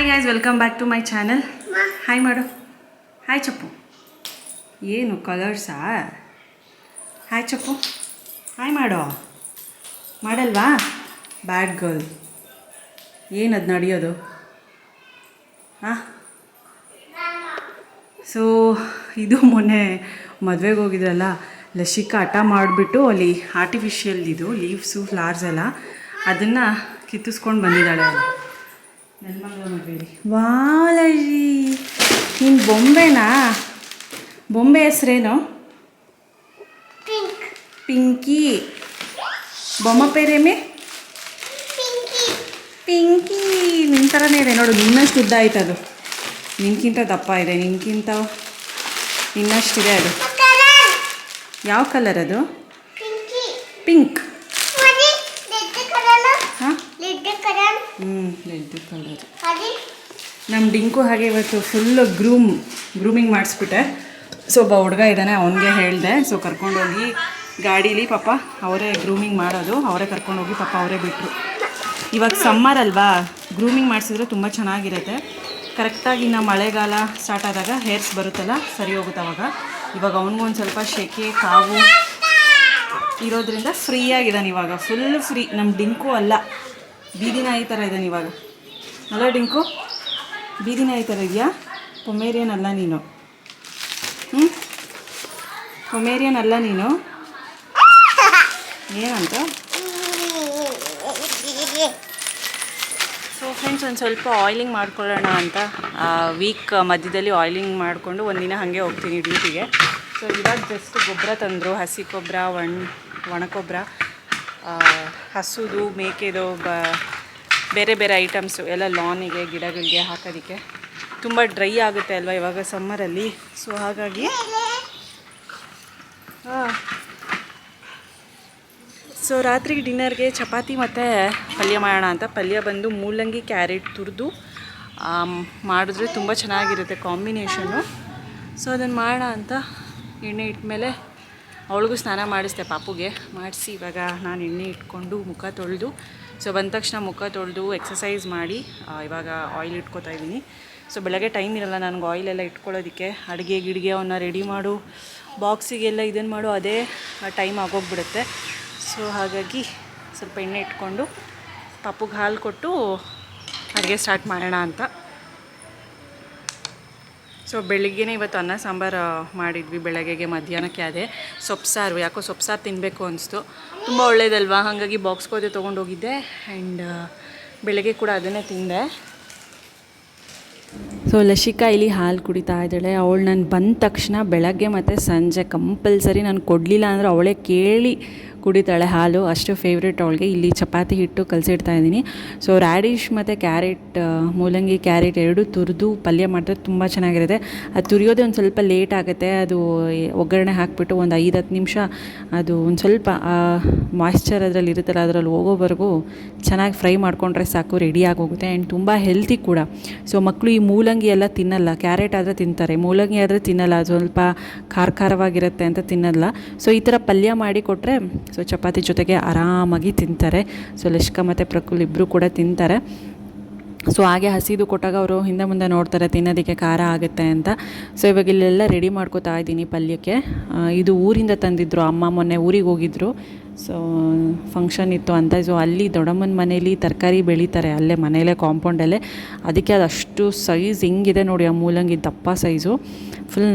Hi guys, welcome back to my channel. Hi ಮಾಡು. Hi ಚಪ್ಪು. ಏನು ಕಲರ್ಸಾ? ಹಾಯ್ ಚಪ್ಪು. ಹಾಯ್ ಮಾಡೋ. ಮಾಡಲ್ವಾ? Bad girl. ಏನದು ನಡೆಯೋದು? ಹಾಂ. ಸೊ ಇದು ಮೊನ್ನೆ ಮದುವೆಗೆ ಹೋಗಿದ್ರಲ್ಲ, ಲಸಿಕಾ ಹಠ ಮಾಡಿಬಿಟ್ಟು ಅಲ್ಲಿ ಆರ್ಟಿಫಿಷಿಯಲ್ ಇದು ಲೀವ್ಸು ಫ್ಲವರ್ಸ್ ಎಲ್ಲ ಅದನ್ನು ಕಿತ್ತಿಸ್ಕೊಂಡು ಬಂದಿದ್ದಾಳೆ ಅಲ್ಲಿ ನನ್ನ ಮಗಳ ಮದುವೆಯಲ್ಲಿ. ವಾಲಜಿ ನಿನ್ನ ಬೊಂಬೆನಾ? ಬೊಂಬೆ ಹೆಸ್ರೇನು? ಪಿಂಕಿ. ಬೊಮ್ಮ ಪೇರೇಮೆ ಪಿಂಕಿ. ನಿನ್ನ ಥರನೇ ಇದೆ ನೋಡು, ನಿನ್ನಷ್ಟು ಉದ್ದ ಆಯ್ತು ಅದು, ನಿನ್ಕಿಂತ ದಪ್ಪ ಇದೆ, ನಿನ್ಕಿಂತ ನಿನ್ನಷ್ಟಿದೆ ಅದು. ಯಾವ ಕಲರ್ ಅದು? ಪಿಂಕ್. ಹಾಂ, ರೆಡ್ ಕಲರ್. ನಮ್ಮ ಡಿಂಕು ಹಾಗೆ ಇವತ್ತು ಫುಲ್ಲು ಗ್ರೂಮಿಂಗ್ ಮಾಡಿಸ್ಬಿಟ್ಟೆ. ಸೊ ಒಬ್ಬ ಹುಡುಗ ಇದ್ದಾನೆ, ಅವನಿಗೆ ಹೇಳಿದೆ. ಸೊ ಕರ್ಕೊಂಡೋಗಿ ಗಾಡೀಲಿ ಪಾಪ ಅವರೇ ಗ್ರೂಮಿಂಗ್ ಮಾಡೋದು, ಅವರೇ ಕರ್ಕೊಂಡೋಗಿ ಪಾಪ ಅವರೇ ಬಿಟ್ಟರು. ಇವಾಗ ಸಮ್ಮರ್ ಅಲ್ವಾ, ಗ್ರೂಮಿಂಗ್ ಮಾಡಿಸಿದ್ರೆ ತುಂಬ ಚೆನ್ನಾಗಿರುತ್ತೆ. ಕರೆಕ್ಟಾಗಿ ಇನ್ನು ಮಳೆಗಾಲ ಸ್ಟಾರ್ಟ್ ಆದಾಗ ಹೇರ್ಸ್ ಬರುತ್ತಲ್ಲ, ಸರಿ ಹೋಗುತ್ತೆ ಅವಾಗ. ಇವಾಗ ಅವನಿಗೂ ಒಂದು ಸ್ವಲ್ಪ ಶೆಕೆ ಕಾವು ಇರೋದ್ರಿಂದ ಫ್ರೀಯಾಗಿದ್ದಾನೆ ಇವಾಗ, ಫುಲ್ ಫ್ರೀ. ನಮ್ಮ ಡಿಂಕು ಅಲ್ಲ, ಬೀದಿ ನಾಯಿ ಥರ ಇದ್ದಾನೆ ಇವಾಗ. ಅಲ್ಲ ಡಿಂಕು, ಬೀದಿ ನಾಯಿ ಥರ ಇದೆಯಾ? ಪೊಮೇರಿಯನ್ ಅಲ್ಲ ನೀನು. ಪೊಮೇರಿಯನ್ ಅಲ್ಲ ನೀನು. ಏನಂತ? ಸೊ ಫ್ರೆಂಡ್ಸ್, ಒಂದು ಸ್ವಲ್ಪ ಆಯಿಲಿಂಗ್ ಮಾಡ್ಕೊಳ್ಳೋಣ ಅಂತ ವೀಕ್ ಮಧ್ಯದಲ್ಲಿ ಆಯಿಲಿಂಗ್ ಮಾಡಿಕೊಂಡು ಒಂದಿನ ಹಾಗೆ ಹೋಗ್ತೀನಿ ಡ್ಯೂಟಿಗೆ. ಸೊ ಇವಾಗ ಜಸ್ಟ್ ಗೊಬ್ಬರ ತಂದರು, ಹಸಿ ಗೊಬ್ಬರ, ಒಣಗೊಬ್ಬರ, ಹಸುದು, ಮೇಕೆದು, ಬೇರೆ ಬೇರೆ ಐಟಮ್ಸು ಎಲ್ಲ ಲಾನಿಗೆ ಗಿಡಗಳಿಗೆ ಹಾಕೋದಕ್ಕೆ. ತುಂಬ ಡ್ರೈ ಆಗುತ್ತೆ ಅಲ್ವಾ ಇವಾಗ ಸಮ್ಮರಲ್ಲಿ. ಸೊ ಹಾಗಾಗಿ ಸೊ ರಾತ್ರಿಗೆ ಡಿನ್ನರ್ಗೆ ಚಪಾತಿ ಮತ್ತು ಪಲ್ಯ ಮಾಡೋಣ ಅಂತ. ಪಲ್ಯ ಬಂದು ಮೂಲಂಗಿ ಕ್ಯಾರೆಟ್ ತುರಿದು ಮಾಡಿದ್ರೆ ತುಂಬ ಚೆನ್ನಾಗಿರುತ್ತೆ ಕಾಂಬಿನೇಷನ್ನು. ಸೊ ಅದನ್ನು ಮಾಡೋಣ ಅಂತ ಎಣ್ಣೆ ಇಟ್ಮೇಲೆ ಅವಳಿಗೂ ಸ್ನಾನ ಮಾಡಿಸ್ದೆ, ಪಾಪುಗೆ ಮಾಡಿಸಿ ಇವಾಗ ನಾನು ಎಣ್ಣೆ ಇಟ್ಕೊಂಡು ಮುಖ ತೊಳೆದು, ಸೊ ಬಂದ ತಕ್ಷಣ ಮುಖ ತೊಳೆದು ಎಕ್ಸಸೈಸ್ ಮಾಡಿ ಇವಾಗ ಆಯಿಲ್ ಇಟ್ಕೊತಾ ಇದ್ದೀನಿ. ಸೊ ಬೆಳಗ್ಗೆ ಟೈಮ್ ಇರಲ್ಲ ನನಗೆ ಆಯಿಲೆಲ್ಲ ಇಟ್ಕೊಳ್ಳೋದಕ್ಕೆ. ಅಡುಗೆ ಗಿಡಿಗೆ ಅವನ್ನ ರೆಡಿ ಮಾಡು, ಬಾಕ್ಸಿಗೆಲ್ಲ ಇದನ್ನು ಮಾಡು, ಅದೇ ಟೈಮ್ ಆಗೋಗ್ಬಿಡುತ್ತೆ. ಸೊ ಹಾಗಾಗಿ ಸ್ವಲ್ಪ ಎಣ್ಣೆ ಇಟ್ಕೊಂಡು ಪಾಪುಗೆ ಹಾಲು ಕೊಟ್ಟು ಅಡುಗೆ ಸ್ಟಾರ್ಟ್ ಮಾಡೋಣ ಅಂತ. ಸೊ ಬೆಳಿಗ್ಗೆನೇ ಇವತ್ತು ಅನ್ನ ಸಾಂಬಾರು ಮಾಡಿದ್ವಿ, ಬೆಳಗ್ಗೆಗೆ. ಮಧ್ಯಾಹ್ನಕ್ಕೆ ಅದೇ ಸೊಪ್ಪು ಸಾರು, ಯಾಕೋ ಸೊಪ್ಪು ಸಾರು ತಿನ್ನಬೇಕು ಅನಿಸ್ತು. ತುಂಬ ಒಳ್ಳೇದಲ್ವಾ, ಹಾಗಾಗಿ ಬಾಕ್ಸ್ಗೆ ಹೋದೆ ತೊಗೊಂಡೋಗಿದ್ದೆ. ಆ್ಯಂಡ್ ಬೆಳಗ್ಗೆ ಕೂಡ ಅದನ್ನೇ ತಿಂದೆ. ಸೊ ಲಸಿಕಾ ಇಲ್ಲಿ ಹಾಲು ಕುಡಿತಾ ಇದ್ದಾಳೆ. ಅವಳು ನಾನು ಬಂದ ತಕ್ಷಣ ಬೆಳಗ್ಗೆ ಮತ್ತು ಸಂಜೆ ಕಂಪಲ್ಸರಿ ನಾನು ಕೊಡಲಿಲ್ಲ ಅಂದರೆ ಅವಳೇ ಕೇಳಿ ಕುಡಿತಾಳೆ ಹಾಲು, ಅಷ್ಟು ಫೇವ್ರೇಟ್ ಅವಳಿಗೆ. ಇಲ್ಲಿ ಚಪಾತಿ ಹಿಟ್ಟು ಕಲಸಿಡ್ತಾ ಇದ್ದೀನಿ. ಸೊ ರ್ಯಾಡಿಶ್ ಮತ್ತು ಕ್ಯಾರೆಟ್, ಮೂಲಂಗಿ ಕ್ಯಾರೆಟ್ ಎರಡೂ ತುರಿದು ಪಲ್ಯ ಮಾಡಿದ್ರೆ ತುಂಬ ಚೆನ್ನಾಗಿರುತ್ತೆ. ಅದು ತುರಿಯೋದೇ ಒಂದು ಸ್ವಲ್ಪ ಲೇಟ್ ಆಗುತ್ತೆ. ಅದು ಒಗ್ಗರಣೆ ಹಾಕಿಬಿಟ್ಟು ಒಂದು 5-10 ನಿಮಿಷ ಅದು ಒಂದು ಸ್ವಲ್ಪ ಮಾಯ್ಶ್ಚರ್ ಅದರಲ್ಲಿ ಇರುತ್ತಲ್ಲ, ಅದರಲ್ಲಿ ಹೋಗೋವರೆಗೂ ಚೆನ್ನಾಗಿ ಫ್ರೈ ಮಾಡಿಕೊಂಡ್ರೆ ಸಾಕು, ರೆಡಿಯಾಗಿ ಹೋಗುತ್ತೆ. ಆ್ಯಂಡ್ ತುಂಬ ಹೆಲ್ತಿ ಕೂಡ. ಸೊ ಮಕ್ಕಳು ಈ ಮೂಲಂಗಿ ಎಲ್ಲ ತಿನ್ನಲ್ಲ, ಕ್ಯಾರೆಟ್ ಆದರೆ ತಿಂತಾರೆ, ಮೂಲಂಗಿ ಆದರೆ ತಿನ್ನಲ್ಲ, ಅದು ಸ್ವಲ್ಪ ಖಾರವಾಗಿರುತ್ತೆ ಅಂತ ತಿನ್ನಲ್ಲ. ಸೊ ಈ ಥರ ಪಲ್ಯ ಮಾಡಿ ಕೊಟ್ಟರೆ ಸೊ ಚಪಾತಿ ಜೊತೆಗೆ ಆರಾಮಾಗಿ ತಿಂತಾರೆ. ಸೊ ಲಸಿಕಾ ಮತ್ತು ಪ್ರಕುಲ್ ಇಬ್ಬರು ಕೂಡ ತಿಂತಾರೆ. ಸೊ ಹಾಗೆ ಹಸಿದು ಕೊಟ್ಟಾಗ ಅವರು ಹಿಂದೆ ಮುಂದೆ ನೋಡ್ತಾರೆ ತಿನ್ನೋದಕ್ಕೆ ಖಾರ ಆಗುತ್ತೆ ಅಂತ. ಸೊ ಇವಾಗ ಇಲ್ಲೆಲ್ಲ ರೆಡಿ ಮಾಡ್ಕೋತಾ ಇದ್ದೀನಿ ಪಲ್ಯಕ್ಕೆ. ಇದು ಊರಿಂದ ತಂದಿದ್ದರು, ಅಮ್ಮ ಮೊನ್ನೆ ಊರಿಗೆ ಹೋಗಿದ್ದರು. ಸೊ ಫಂಕ್ಷನ್ ಇತ್ತು ಅಂತ. ಸೊ ಅಲ್ಲಿ ದೊಡ್ಡಮ್ಮನ ಮನೇಲಿ ತರಕಾರಿ ಬೆಳೀತಾರೆ, ಅಲ್ಲೇ ಮನೆಯಲ್ಲೇ ಕಾಂಪೌಂಡಲ್ಲೇ. ಅದಕ್ಕೆ ಅದಷ್ಟು ಸೈಜ್ ಹಿಂಗಿದೆ ನೋಡಿ, ಆ ಮೂಲಂಗಿ ದಪ್ಪ ಸೈಜು, ಫುಲ್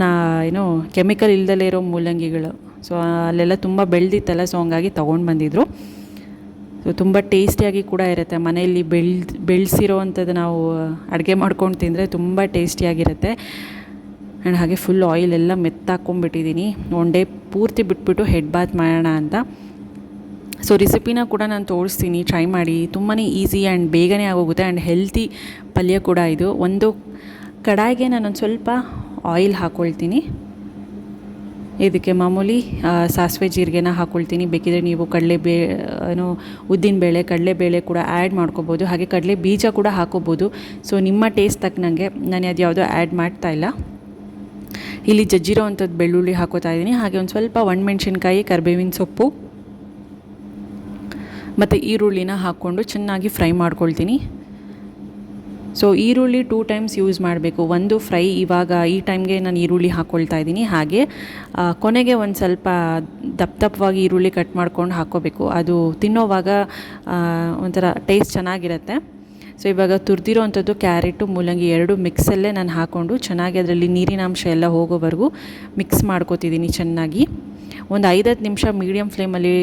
ಏನೋ ಕೆಮಿಕಲ್ ಇಲ್ದಲೇ ಇರೋ ಮೂಲಂಗಿಗಳು. ಸೊ ಅಲ್ಲೆಲ್ಲ ತುಂಬ ಬೆಳೆದಿತ್ತಲ್ಲ, ಸೊ ಹಂಗಾಗಿ ತೊಗೊಂಡು ಬಂದಿದ್ರು. ಸೊ ತುಂಬ ಟೇಸ್ಟಿಯಾಗಿ ಕೂಡ ಇರುತ್ತೆ. ಮನೆಯಲ್ಲಿ ಬೆಳೆಸಿರೋ ಅಂಥದ್ದು ನಾವು ಅಡುಗೆ ಮಾಡ್ಕೊಂಡು ತಿಂದರೆ ತುಂಬ ಟೇಸ್ಟಿಯಾಗಿರುತ್ತೆ. ಆ್ಯಂಡ್ ಹಾಗೆ ಫುಲ್ ಆಯಿಲೆಲ್ಲ ಮೆತ್ತಾಕೊಂಡ್ಬಿಟ್ಟಿದ್ದೀನಿ. ಒನ್ ಡೇ ಪೂರ್ತಿ ಬಿಟ್ಬಿಟ್ಟು ಹೆಡ್ ಬಾತ್ ಮಾಡೋಣ ಅಂತ. ಸೊ ರೆಸಿಪಿನ ಕೂಡ ನಾನು ತೋರಿಸ್ತೀನಿ, ಟ್ರೈ ಮಾಡಿ. ತುಂಬಾ ಈಸಿ ಆ್ಯಂಡ್ ಬೇಗನೆ ಆಗೋಗುತ್ತೆ. ಆ್ಯಂಡ್ ಹೆಲ್ತಿ ಪಲ್ಯ ಕೂಡ ಇದು. ಒಂದು ಕಡಾಯಿಗೆ ನಾನೊಂದು ಸ್ವಲ್ಪ ಆಯಿಲ್ ಹಾಕ್ಕೊಳ್ತೀನಿ. ಇದಕ್ಕೆ ಮಾಮೂಲಿ ಸಾಸಿವೆ ಜೀರಿಗೆನ ಹಾಕ್ಕೊಳ್ತೀನಿ. ಬೇಕಿದ್ರೆ ನೀವು ಉದ್ದಿನಬೇಳೆ, ಕಡಲೆಬೇಳೆ ಕೂಡ ಆ್ಯಡ್ ಮಾಡ್ಕೋಬೋದು. ಹಾಗೆ ಕಡಲೆ ಬೀಜ ಕೂಡ ಹಾಕೋಬೋದು. ಸೊ ನಿಮ್ಮ ಟೇಸ್ಟ್ ತಕ್ಕನಂಗೆ. ನಾನು ಅದು ಯಾವುದೋ ಆ್ಯಡ್ ಮಾಡ್ತಾಯಿಲ್ಲ. ಇಲ್ಲಿ ಜಜ್ಜಿರೋ ಅಂಥದ್ದು ಬೆಳ್ಳುಳ್ಳಿ ಹಾಕೋತಾ ಇದ್ದೀನಿ. ಹಾಗೆ ಒಂದು ಸ್ವಲ್ಪ ಒಣಮೆಣ್ಸಿನ್ಕಾಯಿ, ಕರಿಬೇವಿನ ಸೊಪ್ಪು ಮತ್ತು ಈರುಳ್ಳಿನ ಹಾಕ್ಕೊಂಡು ಚೆನ್ನಾಗಿ ಫ್ರೈ ಮಾಡ್ಕೊಳ್ತೀನಿ. ಸೊ ಈರುಳ್ಳಿ 2 ಟೈಮ್ಸ್ ಯೂಸ್ ಮಾಡಬೇಕು. ಒಂದು ಫ್ರೈ, ಇವಾಗ ಈ ಟೈಮ್ಗೆ ನಾನು ಈರುಳ್ಳಿ ಹಾಕ್ಕೊಳ್ತಾ ಇದ್ದೀನಿ. ಹಾಗೆ ಕೊನೆಗೆ ಒಂದು ಸ್ವಲ್ಪ ದಪ್ಪವಾಗಿ ಈರುಳ್ಳಿ ಕಟ್ ಮಾಡ್ಕೊಂಡು ಹಾಕ್ಕೋಬೇಕು. ಅದು ತಿನ್ನೋವಾಗ ಒಂಥರ ಟೇಸ್ಟ್ ಚೆನ್ನಾಗಿರುತ್ತೆ. ಸೊ ಇವಾಗ ತುರಿದಿರೋ ಅಂಥದ್ದು ಕ್ಯಾರೆಟು ಮೂಲಂಗಿ 2 ಮಿಕ್ಸಲ್ಲೇ ನಾನು ಹಾಕ್ಕೊಂಡು ಚೆನ್ನಾಗಿ ಅದರಲ್ಲಿ ನೀರಿನಾಂಶ ಎಲ್ಲ ಹೋಗೋವರೆಗೂ ಮಿಕ್ಸ್ ಮಾಡ್ಕೋತಿದ್ದೀನಿ ಚೆನ್ನಾಗಿ. ಒಂದು 5-10 ನಿಮಿಷ ಮೀಡಿಯಮ್ ಫ್ಲೇಮಲ್ಲಿ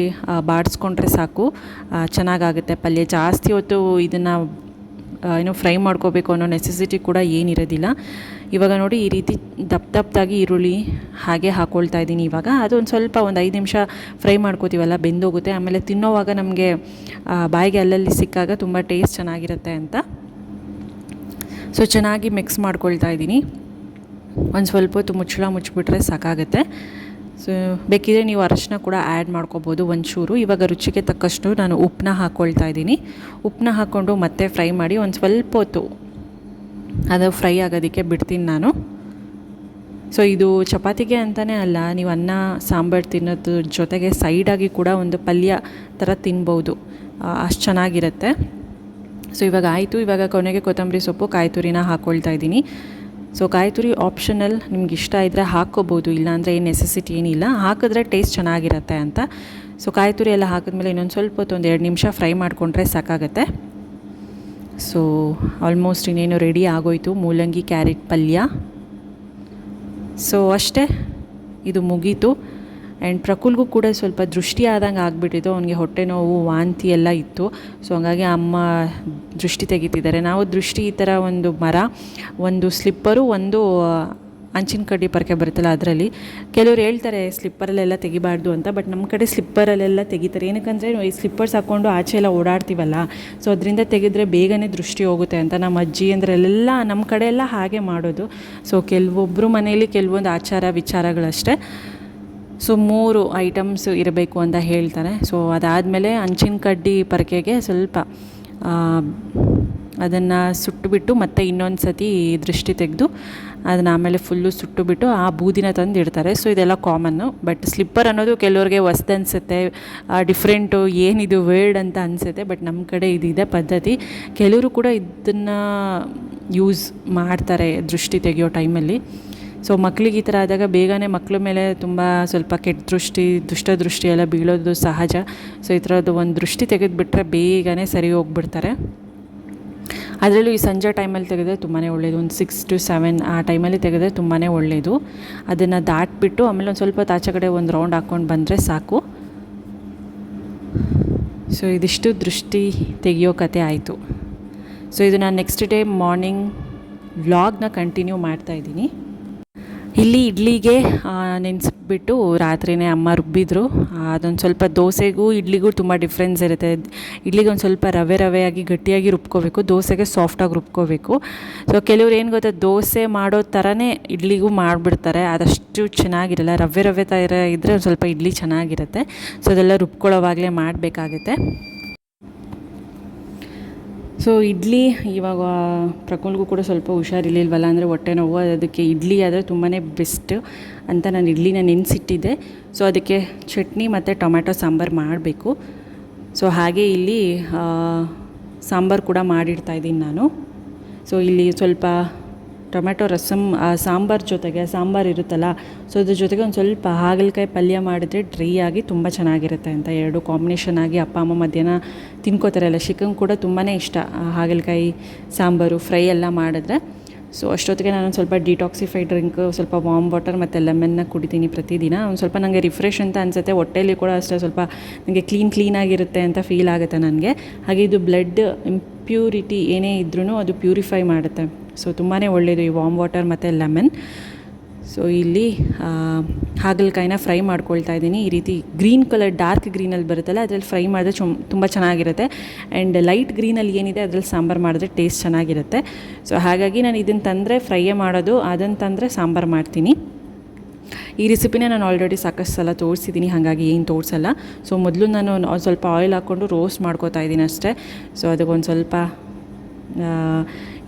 ಬಾಡಿಸ್ಕೊಂಡ್ರೆ ಸಾಕು, ಚೆನ್ನಾಗಾಗುತ್ತೆ ಪಲ್ಯ. ಜಾಸ್ತಿ ಹೊತ್ತು ಇದನ್ನು ಫ್ರೈ ಮಾಡ್ಕೋಬೇಕು ಅನ್ನೋ ನೆಸೆಸಿಟಿ ಕೂಡ ಏನಿರೋದಿಲ್ಲ. ಇವಾಗ ನೋಡಿ ಈ ರೀತಿ ದಪ್ಪದಾಗಿ ಈರುಳ್ಳಿ ಹಾಗೆ ಹಾಕ್ಕೊಳ್ತಾ ಇದ್ದೀನಿ. ಇವಾಗ ಅದು ಒಂದು ಸ್ವಲ್ಪ 5 ನಿಮಿಷ ಫ್ರೈ ಮಾಡ್ಕೋತೀವಲ್ಲ, ಬೆಂದೋಗುತ್ತೆ. ಆಮೇಲೆ ತಿನ್ನೋವಾಗ ನಮಗೆ ಬಾಯಿಗೆ ಅಲ್ಲಲ್ಲಿ ಸಿಕ್ಕಾಗ ತುಂಬ ಟೇಸ್ಟ್ ಚೆನ್ನಾಗಿರುತ್ತೆ ಅಂತ. ಸೊ ಚೆನ್ನಾಗಿ ಮಿಕ್ಸ್ ಮಾಡ್ಕೊಳ್ತಾ ಇದ್ದೀನಿ. ಒಂದು ಸ್ವಲ್ಪ ಹೊತ್ತು ಮುಚ್ಚಿಬಿಟ್ರೆ ಸಾಕಾಗುತ್ತೆ. ಸೊ ಬೇಕಿದ್ರೆ ನೀವು ಅರಶಿನ ಕೂಡ ಆ್ಯಡ್ ಮಾಡ್ಕೋಬೋದು ಒಂಚೂರು. ಇವಾಗ ರುಚಿಗೆ ತಕ್ಕಷ್ಟು ನಾನು ಉಪ್ಪನ್ನ ಹಾಕ್ಕೊಳ್ತಾ ಇದ್ದೀನಿ. ಉಪ್ಪನ್ನ ಹಾಕ್ಕೊಂಡು ಮತ್ತೆ ಫ್ರೈ ಮಾಡಿ ಒಂದು ಸ್ವಲ್ಪ ಹೊತ್ತು ಅದು ಫ್ರೈ ಆಗೋದಕ್ಕೆ ಬಿಡ್ತೀನಿ ನಾನು. ಸೊ ಇದು ಚಪಾತಿಗೆ ಅಂತಲೇ ಅಲ್ಲ, ನೀವು ಅನ್ನ ಸಾಂಬಾರು ತಿನ್ನೋದ್ರ ಜೊತೆಗೆ ಸೈಡಾಗಿ ಕೂಡ ಒಂದು ಪಲ್ಯ ಥರ ತಿನ್ಬೋದು, ಅಷ್ಟು ಚೆನ್ನಾಗಿರುತ್ತೆ. ಸೊ ಇವಾಗ ಆಯಿತು. ಇವಾಗ ಕೊನೆಗೆ ಕೊತ್ತಂಬರಿ ಸೊಪ್ಪು, ಕಾಯಿ ತುರಿನ ಹಾಕ್ಕೊಳ್ತಾ ಇದ್ದೀನಿ. ಸೊ ಕಾಯಿ ತುರಿ ಆಪ್ಷನಲ್, ನಿಮ್ಗೆ ಇಷ್ಟ ಇದ್ದರೆ ಹಾಕ್ಕೋಬೋದು, ಇಲ್ಲಾಂದರೆ ಏನು ನೆಸೆಸಿಟಿ ಏನಿಲ್ಲ. ಹಾಕಿದ್ರೆ ಟೇಸ್ಟ್ ಚೆನ್ನಾಗಿರುತ್ತೆ ಅಂತ. ಸೊ ಕಾಯಿ ತುರಿ ಎಲ್ಲ ಹಾಕಿದ್ಮೇಲೆ ಇನ್ನೊಂದು ಸ್ವಲ್ಪ ಹೊತ್ತು 1-2 ನಿಮಿಷ ಫ್ರೈ ಮಾಡಿಕೊಂಡ್ರೆ ಸಾಕಾಗುತ್ತೆ. ಸೊ ಆಲ್ಮೋಸ್ಟ್ ಇನ್ನೇನು ರೆಡಿ ಆಗೋಯಿತು ಮೂಲಂಗಿ ಕ್ಯಾರೆಟ್ ಪಲ್ಯ. ಸೊ ಅಷ್ಟೇ, ಇದು ಮುಗೀತು. ಆ್ಯಂಡ್ ಪ್ರಕುಲ್ಗೂ ಕೂಡ ಸ್ವಲ್ಪ ದೃಷ್ಟಿ ಆದಂಗೆ ಆಗಿಬಿಟ್ಟಿತ್ತು. ಅವನಿಗೆ ಹೊಟ್ಟೆ ನೋವು, ವಾಂತಿ ಎಲ್ಲ ಇತ್ತು. ಸೊ ಹಂಗಾಗಿ ಅಮ್ಮ ದೃಷ್ಟಿ ತೆಗಿತಿದ್ದಾರೆ. ನಾವು ದೃಷ್ಟಿ ಈ ಥರ ಒಂದು ಮರ, ಒಂದು ಸ್ಲಿಪ್ಪರು, ಒಂದು ಅಂಚಿನ ಕಡ್ಡಿ ಪರಕೆ ಬರುತ್ತಲ್ಲ ಅದರಲ್ಲಿ. ಕೆಲವ್ರು ಹೇಳ್ತಾರೆ ಸ್ಲಿಪ್ಪರಲ್ಲೆಲ್ಲ ತೆಗಿಬಾರ್ದು ಅಂತ, ಬಟ್ ನಮ್ಮ ಕಡೆ ಸ್ಲಿಪ್ಪರಲ್ಲೆಲ್ಲ ತೆಗಿತಾರೆ. ಏನಕ್ಕಂದರೆ ಈ ಸ್ಲಿಪ್ಪರ್ಸ್ ಹಾಕ್ಕೊಂಡು ಆಚೆ ಎಲ್ಲ ಓಡಾಡ್ತೀವಲ್ಲ, ಸೊ ಅದರಿಂದ ತೆಗೆದ್ರೆ ಬೇಗನೆ ದೃಷ್ಟಿ ಹೋಗುತ್ತೆ ಅಂತ ನಮ್ಮ ಅಜ್ಜಿ ಅಂದ್ರೆಲ್ಲ ನಮ್ಮ ಕಡೆ ಎಲ್ಲ ಹಾಗೆ ಮಾಡೋದು. ಸೊ ಕೆಲವೊಬ್ಬರು ಮನೆಯಲ್ಲಿ ಕೆಲವೊಂದು ಆಚಾರ ವಿಚಾರಗಳಷ್ಟೇ. ಸೊ 3 ಐಟಮ್ಸ್ ಇರಬೇಕು ಅಂತ ಹೇಳ್ತಾರೆ. ಸೊ ಅದಾದಮೇಲೆ ಅಂಚಿನ ಕಡ್ಡಿ ಪರಕೆಗೆ ಸ್ವಲ್ಪ ಅದನ್ನು ಸುಟ್ಟುಬಿಟ್ಟು ಮತ್ತೆ ಇನ್ನೊಂದು ಸತಿ ದೃಷ್ಟಿ ತೆಗೆದು ಅದನ್ನು ಆಮೇಲೆ ಫುಲ್ಲು ಸುಟ್ಟುಬಿಟ್ಟು ಆ ಬೂದಿನ ತಂದು ಇಡ್ತಾರೆ. ಸೊ ಇದೆಲ್ಲ ಕಾಮನ್ನು. ಬಟ್ ಸ್ಲಿಪ್ಪರ್ ಅನ್ನೋದು ಕೆಲವ್ರಿಗೆ ಹೊಸ್ದು ಅನಿಸುತ್ತೆ, ಡಿಫ್ರೆಂಟು, ಏನಿದು ವರ್ಡ್ ಅಂತ ಅನಿಸುತ್ತೆ. ಬಟ್ ನಮ್ಮ ಕಡೆ ಇದಿದೆ ಪದ್ಧತಿ. ಕೆಲವರು ಕೂಡ ಇದನ್ನು ಯೂಸ್ ಮಾಡ್ತಾರೆ ದೃಷ್ಟಿ ತೆಗೆಯೋ ಟೈಮಲ್ಲಿ. ಸೊ ಮಕ್ಳಿಗೆ ಈ ಥರ ಆದಾಗ ಬೇಗನೆ ಮಕ್ಕಳ ಮೇಲೆ ತುಂಬ ಸ್ವಲ್ಪ ಕೆಟ್ಟ ದೃಷ್ಟಿ, ದುಷ್ಟದೃಷ್ಟಿ ಎಲ್ಲ ಬೀಳೋದು ಸಹಜ. ಸೊ ಈ ಥರದ್ದು ಒಂದು ದೃಷ್ಟಿ ತೆಗೆದುಬಿಟ್ರೆ ಬೇಗನೆ ಸರಿ ಹೋಗ್ಬಿಡ್ತಾರೆ. ಅದರಲ್ಲೂ ಈ ಸಂಜೆ ಟೈಮಲ್ಲಿ ತೆಗೆದ್ರೆ ತುಂಬಾ ಒಳ್ಳೆಯದು. ಒಂದು 6 to 7 ಆ ಟೈಮಲ್ಲಿ ತೆಗೆದ್ರೆ ತುಂಬಾ ಒಳ್ಳೆಯದು. ಅದನ್ನು ದಾಟ್ಬಿಟ್ಟು ಆಮೇಲೆ ಒಂದು ಸ್ವಲ್ಪ ಆಚೆ ಕಡೆ ಒಂದು ರೌಂಡ್ ಹಾಕ್ಕೊಂಡು ಬಂದರೆ ಸಾಕು. ಸೊ ಇದಿಷ್ಟು ದೃಷ್ಟಿ ತೆಗೆಯೋ ಕತೆ ಆಯಿತು. ಸೊ ಇದು ನಾನು ನೆಕ್ಸ್ಟ್ ಡೇ ಮಾರ್ನಿಂಗ್ ವ್ಲಾಗ್ನ ಕಂಟಿನ್ಯೂ ಮಾಡ್ತಾಯಿದ್ದೀನಿ. ಇಲ್ಲಿ ಇಡ್ಲಿಗೆ ನೆನೆಸ್ಬಿಟ್ಟು ರಾತ್ರಿಯೇ ಅಮ್ಮ ರುಬ್ಬಿದ್ರು. ಅದೊಂದು ಸ್ವಲ್ಪ ದೋಸೆಗೂ ಇಡ್ಲಿಗೂ ತುಂಬ ಡಿಫ್ರೆನ್ಸ್ ಇರುತ್ತೆ. ಇಡ್ಲಿಗೆ ಒಂದು ಸ್ವಲ್ಪ ರವೆಯಾಗಿ ಗಟ್ಟಿಯಾಗಿ ರುಬ್ಕೋಬೇಕು, ದೋಸೆಗೆ ಸಾಫ್ಟಾಗಿ ರುಬ್ಕೋಬೇಕು. ಸೊ ಕೆಲವ್ರು ಏನು ಗೊತ್ತಾ, ದೋಸೆ ಮಾಡೋ ಥರನೇ ಇಡ್ಲಿಗೂ ಮಾಡಿಬಿಡ್ತಾರೆ. ಅದಷ್ಟು ಚೆನ್ನಾಗಿರಲ್ಲ. ರವೆ ಥರ ಇದ್ದರೆ ಒಂದು ಸ್ವಲ್ಪ ಇಡ್ಲಿ ಚೆನ್ನಾಗಿರುತ್ತೆ. ಸೊ ಅದೆಲ್ಲ ರುಬ್ಕೊಳ್ಳೋವಾಗಲೇ ಮಾಡಬೇಕಾಗುತ್ತೆ. ಸೊ ಇಡ್ಲಿ ಇವಾಗ ಪ್ರಕುಲ್ಗೂ ಕೂಡ ಸ್ವಲ್ಪ ಹುಷಾರಿರ್ಲಿಲ್ವಲ್ಲ, ಅಂದರೆ ಹೊಟ್ಟೆ ನೋವು. ಅದಕ್ಕೆ ಇಡ್ಲಿ ಆದರೆ ತುಂಬಾ ಬೆಸ್ಟ್ ಅಂತ ನಾನು ಇಡ್ಲಿನ ನೆನೆಸಿಟ್ಟಿದ್ದೆ. ಸೊ ಅದಕ್ಕೆ ಚಟ್ನಿ ಮತ್ತು ಟೊಮ್ಯಾಟೊ ಸಾಂಬಾರು ಮಾಡಬೇಕು. ಸೊ ಹಾಗೆ ಇಲ್ಲಿ ಸಾಂಬಾರು ಕೂಡ ಮಾಡಿಡ್ತಾಯಿದ್ದೀನಿ ನಾನು. ಸೊ ಇಲ್ಲಿ ಸ್ವಲ್ಪ ಟೊಮ್ಯಾಟೊ ರಸಮ್ ಸಾಂಬಾರು ಜೊತೆಗೆ, ಸಾಂಬಾರು ಇರುತ್ತಲ್ಲ, ಸೊ ಅದ್ರ ಜೊತೆಗೆ ಒಂದು ಸ್ವಲ್ಪ ಹಾಗಲಕಾಯಿ ಪಲ್ಯ ಮಾಡಿದ್ರೆ ಡ್ರೈ ಆಗಿ ತುಂಬ ಚೆನ್ನಾಗಿರುತ್ತೆ ಅಂತ. 2 ಕಾಂಬಿನೇಷನ್ ಆಗಿ ಅಪ್ಪ ಅಮ್ಮ ಮಧ್ಯಾಹ್ನ ತಿನ್ಕೋತಾರಲ್ಲ. ಚಿಕನ್ ಕೂಡ ತುಂಬಾ ಇಷ್ಟ ಹಾಗಲಕಾಯಿ ಸಾಂಬಾರು ಫ್ರೈ ಎಲ್ಲ ಮಾಡಿದ್ರೆ. ಸೊ ಅಷ್ಟೊತ್ತಿಗೆ ನಾನೊಂದು ಸ್ವಲ್ಪ ಡಿಟಾಕ್ಸಿಫೈ ಡ್ರಿಂಕ್, ಸ್ವಲ್ಪ ವಾಮ್ ವಾಟರ್ ಮತ್ತು ಲೆಮನ್ನ ಕುಡಿತೀನಿ ಪ್ರತಿದಿನ. ಒಂದು ಸ್ವಲ್ಪ ನನಗೆ ರಿಫ್ರೆಶ್ ಅಂತ ಅನಿಸುತ್ತೆ. ಹೊಟ್ಟೆಯಲ್ಲಿ ಕೂಡ ಅಷ್ಟೇ ಸ್ವಲ್ಪ ನನಗೆ ಕ್ಲೀನಾಗಿರುತ್ತೆ ಅಂತ ಫೀಲ್ ಆಗುತ್ತೆ ನನಗೆ. ಹಾಗೆ ಇದು ಬ್ಲಡ್ ಇಂಪ್ಯೂರಿಟಿ ಏನೇ ಇದ್ರೂ ಅದು ಪ್ಯೂರಿಫೈ ಮಾಡುತ್ತೆ. ಸೊ ತುಂಬಾ ಒಳ್ಳೆಯದು ಈ ವಾಮ್ ವಾಟರ್ ಮತ್ತು ಲೆಮನ್. ಸೊ ಇಲ್ಲಿ ಹಾಗಲಕಾಯಿನ ಫ್ರೈ ಮಾಡ್ಕೊಳ್ತಾ ಇದ್ದೀನಿ. ಈ ರೀತಿ ಗ್ರೀನ್ ಕಲರ್, ಡಾರ್ಕ್ ಗ್ರೀನಲ್ಲಿ ಬರುತ್ತಲ್ಲ, ಅದರಲ್ಲಿ ಫ್ರೈ ಮಾಡಿದ್ರೆ ತುಂಬ ಚೆನ್ನಾಗಿರುತ್ತೆ. ಆ್ಯಂಡ್ ಲೈಟ್ ಗ್ರೀನಲ್ಲಿ ಏನಿದೆ ಅದರಲ್ಲಿ ಸಾಂಬಾರು ಮಾಡಿದ್ರೆ ಟೇಸ್ಟ್ ಚೆನ್ನಾಗಿರುತ್ತೆ. ಸೊ ಹಾಗಾಗಿ ನಾನು ಇದನ್ನು ತಂದರೆ ಫ್ರೈಯೇ ಮಾಡೋದು, ಅದನ್ನು ತಂದರೆ ಸಾಂಬಾರು ಮಾಡ್ತೀನಿ. ಈ ರೆಸಿಪಿನ ನಾನು ಆಲ್ರೆಡಿ ಸಾಕಷ್ಟು ಸಲ ತೋರಿಸಿದ್ದೀನಿ, ಹಾಗಾಗಿ ಏನು ತೋರಿಸಲ್ಲ. ಸೊ ಮೊದಲು ನಾನು ಸ್ವಲ್ಪ ಆಯಿಲ್ ಹಾಕ್ಕೊಂಡು ರೋಸ್ಟ್ ಮಾಡ್ಕೋತಾ ಇದ್ದೀನಿ ಅಷ್ಟೇ. ಸೊ ಅದಕ್ಕೊಂದು ಸ್ವಲ್ಪ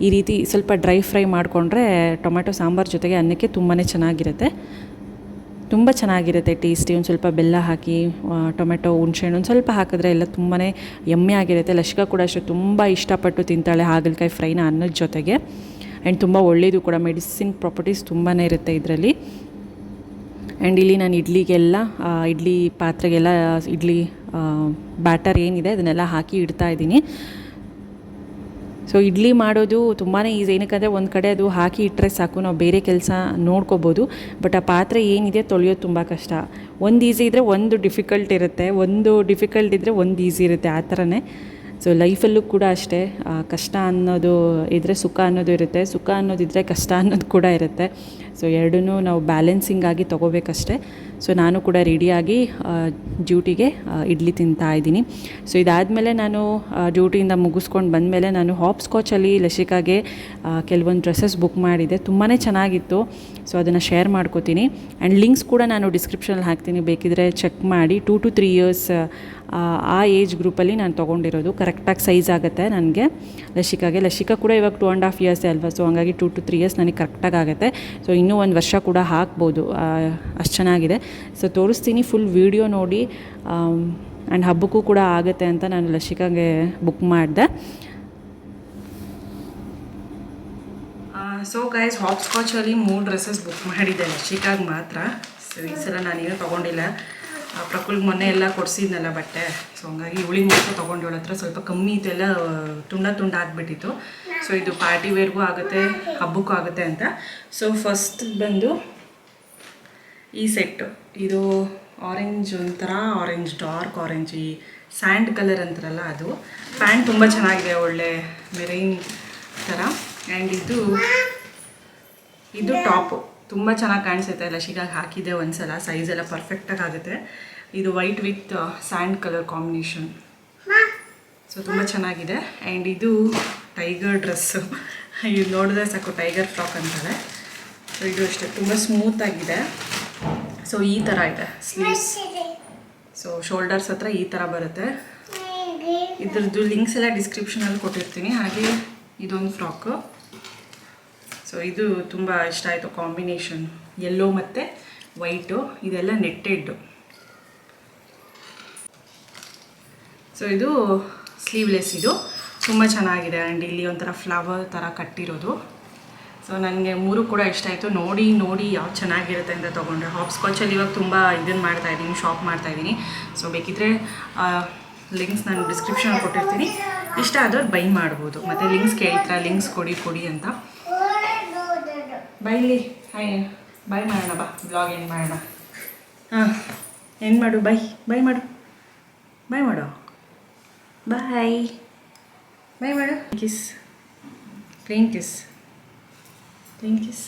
ಈ ರೀತಿ ಸ್ವಲ್ಪ ಡ್ರೈ ಫ್ರೈ ಮಾಡಿಕೊಂಡ್ರೆ ಟೊಮೆಟೊ ಸಾಂಬಾರು ಜೊತೆಗೆ ಅನ್ನಕ್ಕೆ ತುಂಬಾ ಚೆನ್ನಾಗಿರುತ್ತೆ. ತುಂಬ ಚೆನ್ನಾಗಿರುತ್ತೆ ಟೇಸ್ಟಿ. ಒಂದು ಸ್ವಲ್ಪ ಬೆಲ್ಲ ಹಾಕಿ ಟೊಮೆಟೊ ಹುಣ್ಸೆಹಣ್ಣು ಒಂದು ಸ್ವಲ್ಪ ಹಾಕಿದ್ರೆ ಎಲ್ಲ ತುಂಬಾ ಯಮ್ಮಿ ಆಗಿರುತ್ತೆ. ಲಸಿಕಾ ಕೂಡ ಅಷ್ಟೇ ತುಂಬ ಇಷ್ಟಪಟ್ಟು ತಿಂತಾಳೆ ಹಾಗಲಕಾಯಿ ಫ್ರೈನ ಅನ್ನದ ಜೊತೆಗೆ. ಆ್ಯಂಡ್ ತುಂಬ ಒಳ್ಳೆಯದು ಕೂಡ, ಮೆಡಿಸಿನ್ ಪ್ರಾಪರ್ಟೀಸ್ ತುಂಬಾ ಇರುತ್ತೆ ಇದರಲ್ಲಿ. ಆ್ಯಂಡ್ ಇಲ್ಲಿ ನಾನು ಇಡ್ಲಿಗೆಲ್ಲ ಇಡ್ಲಿ ಪಾತ್ರೆಗೆಲ್ಲ ಇಡ್ಲಿ ಬ್ಯಾಟರ್ ಏನಿದೆ ಅದನ್ನೆಲ್ಲ ಹಾಕಿ ಇಡ್ತಾಯಿದ್ದೀನಿ. ಸೊ ಇಡ್ಲಿ ಮಾಡೋದು ತುಂಬಾ ಈಸಿ. ಏನಕ್ಕಂದರೆ ಒಂದು ಕಡೆ ಅದು ಹಾಕಿ ಇಟ್ಟರೆ ಸಾಕು, ನಾವು ಬೇರೆ ಕೆಲಸ ನೋಡ್ಕೋಬೋದು. ಬಟ್ ಆ ಪಾತ್ರೆ ಏನಿದೆ ತೊಳೆಯೋದು ತುಂಬ ಕಷ್ಟ. ಒಂದು ಈಸಿ ಇದ್ದರೆ ಒಂದು ಡಿಫಿಕಲ್ಟ್ ಇರುತ್ತೆ, ಒಂದು ಡಿಫಿಕಲ್ಟ್ ಇದ್ದರೆ ಒಂದು ಈಸಿ ಇರುತ್ತೆ, ಆ ಥರನೇ. ಸೊ ಲೈಫಲ್ಲೂ ಕೂಡ ಅಷ್ಟೇ, ಕಷ್ಟ ಅನ್ನೋದು ಇದ್ದರೆ ಸುಖ ಅನ್ನೋದು ಇರುತ್ತೆ, ಸುಖ ಅನ್ನೋದಿದ್ದರೆ ಕಷ್ಟ ಅನ್ನೋದು ಕೂಡ ಇರುತ್ತೆ. ಸೊ ಎರಡನ್ನೂ ನಾವು ಬ್ಯಾಲೆನ್ಸಿಂಗಾಗಿ ತೊಗೋಬೇಕಷ್ಟೆ. ಸೊ ನಾನು ಕೂಡ ರೆಡಿಯಾಗಿ ಡ್ಯೂಟಿಗೆ ಇಡ್ಲಿ ತಿಂತಾಯಿದ್ದೀನಿ. ಸೊ ಇದಾದಮೇಲೆ ನಾನು ಡ್ಯೂಟಿಯಿಂದ ಮುಗಿಸ್ಕೊಂಡು ಬಂದಮೇಲೆ ನಾನು ಹಾಪ್ಸ್ಕಾಚಲ್ಲಿ ಲಸಿಕಾಗೆ ಕೆಲವೊಂದು ಡ್ರೆಸ್ಸಸ್ ಬುಕ್ ಮಾಡಿದ್ದೆ, ತುಂಬಾ ಚೆನ್ನಾಗಿತ್ತು. ಸೊ ಅದನ್ನು ಶೇರ್ ಮಾಡ್ಕೋತೀನಿ. ಆ್ಯಂಡ್ ಲಿಂಕ್ಸ್ ಕೂಡ ನಾನು ಡಿಸ್ಕ್ರಿಪ್ಷನಲ್ಲಿ ಹಾಕ್ತೀನಿ, ಬೇಕಿದ್ದರೆ ಚೆಕ್ ಮಾಡಿ. 2 to 3 years ಆ ಏಜ್ ಗ್ರೂಪಲ್ಲಿ ನಾನು ತೊಗೊಂಡಿರೋದು. ಕರೆಕ್ಟಾಗಿ ಸೈಜ್ ಆಗುತ್ತೆ ನನಗೆ ಲಸಿಕಾಗೆ. ಲಸಿಕಾ ಕೂಡ ಇವಾಗ 2.5 years ಅಲ್ವಾ, ಸೊ ಹಂಗಾಗಿ 2 to 3 years ನನಗೆ ಕರೆಕ್ಟಾಗಿ ಆಗುತ್ತೆ. ಸೊ ಇನ್ನೂ 1 ವರ್ಷ ಕೂಡ ಹಾಕ್ಬೋದು, ಅಷ್ಟು ಚೆನ್ನಾಗಿದೆ. ಸೊ ತೋರಿಸ್ತೀನಿ, ಫುಲ್ ವೀಡಿಯೋ ನೋಡಿ. ಆ್ಯಂಡ್ ಹಬ್ಬಕ್ಕೂ ಕೂಡ ಆಗುತ್ತೆ ಅಂತ ನಾನು ಲಸಿಕಾಗೆ ಬುಕ್ ಮಾಡಿದೆ. ಸೊ ಗೈಸ್, ಹಾಪ್ಸ್ಕಾಚಲ್ಲಿ 3 ಡ್ರೆಸ್ಸಸ್ ಬುಕ್ ಮಾಡಿದ್ದೆ ಲಸಿಕಾಗೆ ಮಾತ್ರ. ಸೊ ಈ ಸಲ ನಾನೇನು ತೊಗೊಂಡಿಲ್ಲ. ಪ್ರಕುಲ್ಗೆ ಮೊನ್ನೆ ಎಲ್ಲ ಕೊಡಿಸಿದ್ನಲ್ಲ ಬಟ್ಟೆ, ಸೊ ಹಂಗಾಗಿ ಇವಳಿಗೆ ಮಾತ್ರ ತೊಗೊಂಡು ಇವಳ ಹತ್ರ ಸ್ವಲ್ಪ ಕಮ್ಮಿ ಇತ್ತು, ಎಲ್ಲ ತುಂಡ ಆಗಿಬಿಟ್ಟಿತ್ತು. ಸೊ ಇದು ಪಾರ್ಟಿ ವೇರ್ಗೂ ಆಗುತ್ತೆ, ಹಬ್ಬಕ್ಕೂ ಆಗುತ್ತೆ ಅಂತ. ಸೊ ಫಸ್ಟ್ ಬಂದು ಈ ಸೆಟ್ಟು, ಇದು ಆರೆಂಜ್, ಒಂಥರ ಆರೆಂಜ್, ಡಾರ್ಕ್ ಆರೆಂಜ್, ಈ ಸ್ಯಾಂಡ್ ಕಲರ್ ಅಂತಾರಲ್ಲ ಅದು. ಪ್ಯಾಂಟ್ ತುಂಬ ಚೆನ್ನಾಗಿದೆ, ಒಳ್ಳೆ ಮೆರೈನ್ ಥರ. ಆ್ಯಂಡ್ ಇದು ಟಾಪು ತುಂಬ ಚೆನ್ನಾಗಿ ಕಾಣಿಸುತ್ತೆ. ಲಸಿಕಾಗಿ ಹಾಕಿದ್ದೆ ಒಂದ್ಸಲ, ಸೈಜ್ ಎಲ್ಲ ಪರ್ಫೆಕ್ಟಾಗಿ ಆಗುತ್ತೆ. ಇದು white with sand colour combination, so ತುಂಬ ಚೆನ್ನಾಗಿದೆ. ಆ್ಯಂಡ್ ಇದು ಟೈಗರ್ ಡ್ರೆಸ್ಸು, ಇದು ನೋಡಿದ್ರೆ ಸಾಕು ಟೈಗರ್ ಫ್ರಾಕ್ ಅಂತಾರೆ. ಸೊ ಇದು ಅಷ್ಟೇ ತುಂಬ ಸ್ಮೂತಾಗಿದೆ. ಸೊ ಈ ಥರ ಇದೆ ಸ್ಲೀವ್ಸ್. ಸೊ ಶೋಲ್ಡರ್ಸ್ ಹತ್ರ ಈ ಥರ ಬರುತ್ತೆ. ಇದ್ರದ್ದು ಲಿಂಕ್ಸ್ ಎಲ್ಲ ಡಿಸ್ಕ್ರಿಪ್ಷನಲ್ಲಿ ಕೊಟ್ಟಿರ್ತೀನಿ. ಹಾಗೆ ಇದೊಂದು ಫ್ರಾಕು. ಸೊ ಇದು ತುಂಬ ಇಷ್ಟ ಆಯಿತು ಕಾಂಬಿನೇಷನ್, ಯೆಲ್ಲೋ ಮತ್ತು ವೈಟು, ಇದೆಲ್ಲ ನೆಟ್ಟೆಡ್ಡು. ಸೊ ಇದು ಸ್ಲೀವ್ಲೆಸ್, ಇದು ತುಂಬ ಚೆನ್ನಾಗಿದೆ. ಆ್ಯಂಡ್ ಇಲ್ಲಿ ಒಂಥರ ಫ್ಲವರ್ ಥರ ಕಟ್ಟಿರೋದು. ಸೊ ನನಗೆ 3 ಕೂಡ ಇಷ್ಟ ಆಯಿತು. ನೋಡಿ ಯಾವ್ದು ಚೆನ್ನಾಗಿರುತ್ತೆ ಅಂತ ತೊಗೊಂಡ್ರೆ. ಹಾಪ್ಸ್ಕಾಚಲ್ಲಿ ಇವಾಗ ತುಂಬ ಇದನ್ನು ಮಾಡ್ತಾಯಿದ್ದೀನಿ, ಶಾಪ್ ಮಾಡ್ತಾಯಿದ್ದೀನಿ. ಸೊ ಬೇಕಿದ್ದರೆ ಲಿಂಕ್ಸ್ ನಾನು ಡಿಸ್ಕ್ರಿಪ್ಷನಲ್ಲಿ ಕೊಟ್ಟಿರ್ತೀನಿ, ಇಷ್ಟ ಆದವ್ರು ಬೈ ಮಾಡ್ಬೋದು. ಮತ್ತು ಲಿಂಕ್ಸ್ ಕೇಳ್ತಾರೆ, ಲಿಂಕ್ಸ್ ಕೊಡಿ ಅಂತ. ಬೈಲಿ ಹಾಯ್ ಬೈ ಮಾಡೋಣ, ಬಾ ಬ್ಲಾಗ್ ಎಂಡ್ ಮಾಡೋಣ. ಹಾಂ ಎಂಡ್ ಮಾಡು, ಬೈ ಮಾಡು, ಬೈ ಮಾಡು, ಬೈ ಮಾಡು. Kiss, plane kiss, plane kiss,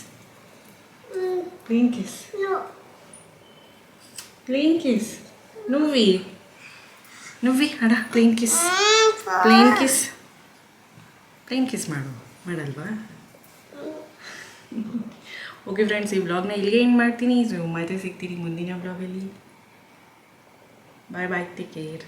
plane kiss, plane kiss, ನುವ್ವಿ ಅಡ, ಪ್ಲೇನ್ ಕಿಸ್, ಪ್ಲೇನ್ ಕಿಸ್ ಮಾಡಲ್ವಾ? ಓಕೆ ಫ್ರೆಂಡ್ಸ್, ಈ ವ್ಲಾಗ್ನ ಇಲ್ಲಿಗೆ ಎಂಡ್ ಮಾಡ್ತೀನಿ. ಸೊ ಮತ್ತೆ ಸಿಗ್ತೀನಿ ಮುಂದಿನ ವ್ಲಾಗಲ್ಲಿ. ಬಾಯ್, ಟೇಕ್ ಕೇರ್.